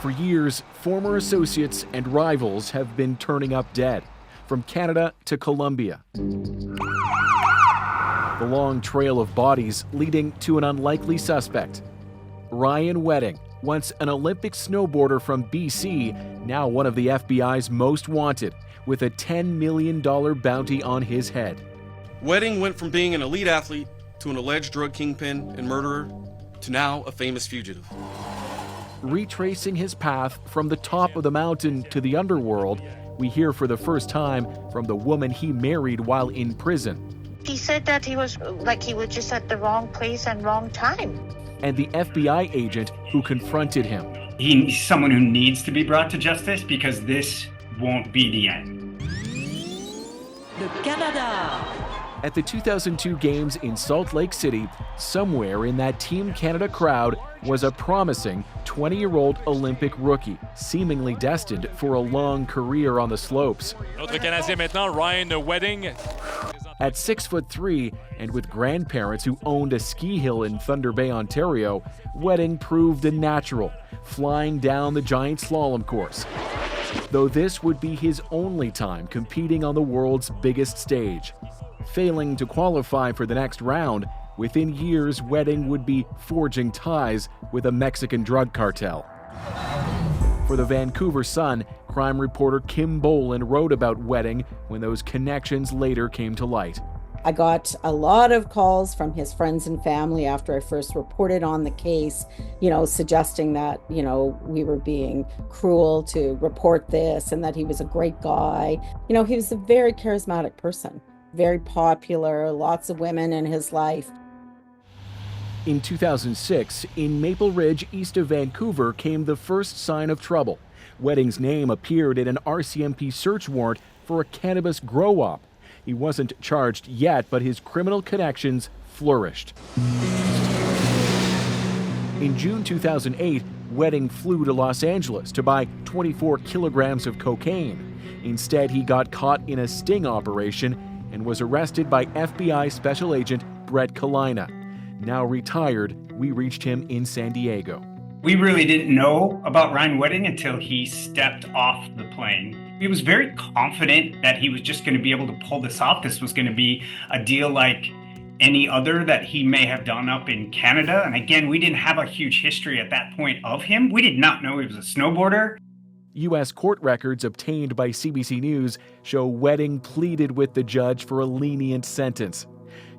For years, former associates and rivals have been turning up dead, from Canada to Colombia. The long trail of bodies leading to an unlikely suspect. Ryan Wedding, once an Olympic snowboarder from BC, now one of the FBI's most wanted, with a $10 million bounty on his head. Wedding went from being an elite athlete to an alleged drug kingpin and murderer to now a famous fugitive. Retracing his path from the top of the mountain to the underworld, we hear for the first time from the woman he married while in prison. He said that he was just at the wrong place and wrong time. And the FBI agent who confronted him. He's someone who needs to be brought to justice because this won't be the end. Canada. At the 2002 Games in Salt Lake City, somewhere in that Team Canada crowd was a promising 20-year-old Olympic rookie, seemingly destined for a long career on the slopes. Notre Canadien maintenant, Ryan Wedding. At 6'3" and with grandparents who owned a ski hill in Thunder Bay, Ontario, Wedding proved a natural, flying down the giant slalom course. Though this would be his only time competing on the world's biggest stage. Failing to qualify for the next round, within years Wedding would be forging ties with a Mexican drug cartel. For the Vancouver Sun, crime reporter Kim Boland wrote about Wedding when those connections later came to light. I got a lot of calls from his friends and family after I first reported on the case, suggesting that, we were being cruel to report this and that he was a great guy. He was a very charismatic person, very popular, lots of women in his life. In 2006, in Maple Ridge, east of Vancouver, came the first sign of trouble. Wedding's name appeared in an RCMP search warrant for a cannabis grow-op. He wasn't charged yet, but his criminal connections flourished. In June 2008, Wedding flew to Los Angeles to buy 24 kilograms of cocaine. Instead, he got caught in a sting operation and was arrested by FBI Special Agent Brett Kalina. Now retired, we reached him in San Diego. We really didn't know about Ryan Wedding until he stepped off the plane. He was very confident that he was just going to be able to pull this off. This was going to be a deal like any other that he may have done up in Canada. And again, we didn't have a huge history at that point of him. We did not know he was a snowboarder. U.S. court records obtained by CBC News show Wedding pleaded with the judge for a lenient sentence.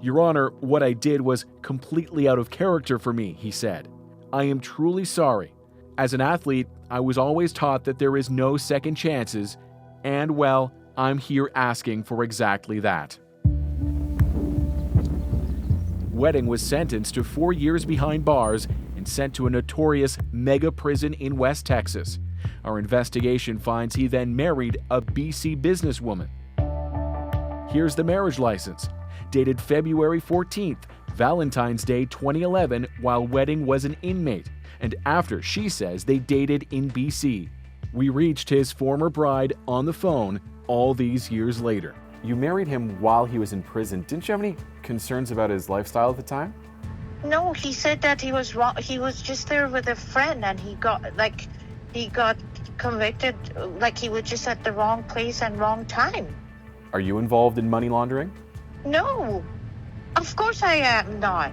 "Your Honor, what I did was completely out of character for me," he said. "I am truly sorry. As an athlete, I was always taught that there is no second chances, and well, I'm here asking for exactly that." Wedding was sentenced to 4 years behind bars and sent to a notorious mega prison in West Texas. Our investigation finds he then married a BC businesswoman. Here's the marriage license, dated February 14th, Valentine's Day 2011, while Wedding was an inmate, and after she says they dated in BC. We reached his former bride on the phone all these years later. You married him while he was in prison. Didn't you have any concerns about his lifestyle at the time? No, he said that he was wrong. He was just there with a friend and he got convicted, he was just at the wrong place and wrong time. Are you involved in money laundering? No, of course I am not.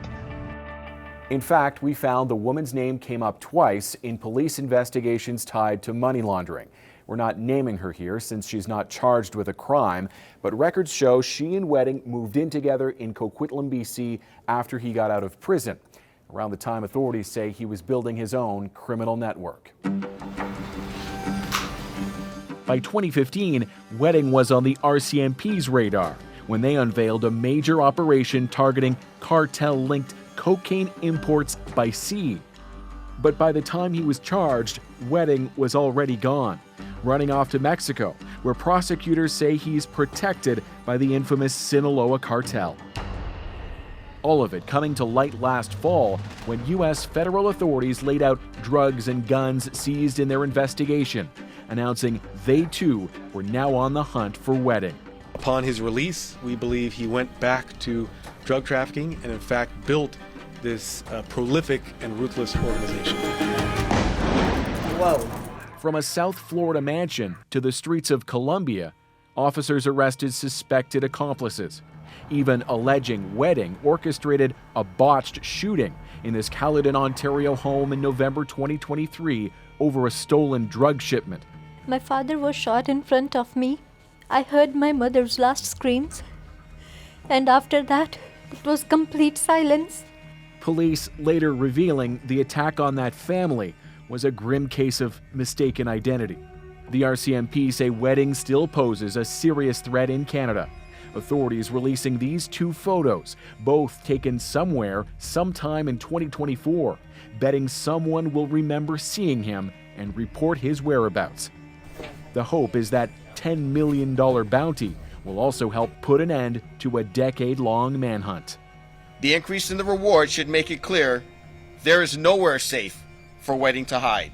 In fact, we found the woman's name came up twice in police investigations tied to money laundering. We're not naming her here since she's not charged with a crime, but records show she and Wedding moved in together in Coquitlam, BC after he got out of prison, around the time authorities say he was building his own criminal network. By 2015, Wedding was on the RCMP's radar when they unveiled a major operation targeting cartel-linked cocaine imports by sea. But by the time he was charged, Wedding was already gone, running off to Mexico, where prosecutors say he's protected by the infamous Sinaloa cartel. All of it coming to light last fall when U.S. federal authorities laid out drugs and guns seized in their investigation, announcing they too were now on the hunt for Wedding. Upon his release, we believe he went back to drug trafficking and in fact built this prolific and ruthless organization. From a South Florida mansion to the streets of Colombia, officers arrested suspected accomplices, even alleging Wedding orchestrated a botched shooting in this Caledon, Ontario home in November 2023 over a stolen drug shipment. My father was shot in front of me. I heard my mother's last screams, and after that, it was complete silence. Police later revealing the attack on that family was a grim case of mistaken identity. The RCMP say Wedding still poses a serious threat in Canada. Authorities releasing these two photos, both taken somewhere sometime in 2024, betting someone will remember seeing him and report his whereabouts. The hope is that $10 million bounty will also help put an end to a decade-long manhunt. The increase in the reward should make it clear there is nowhere safe for Wedding to hide.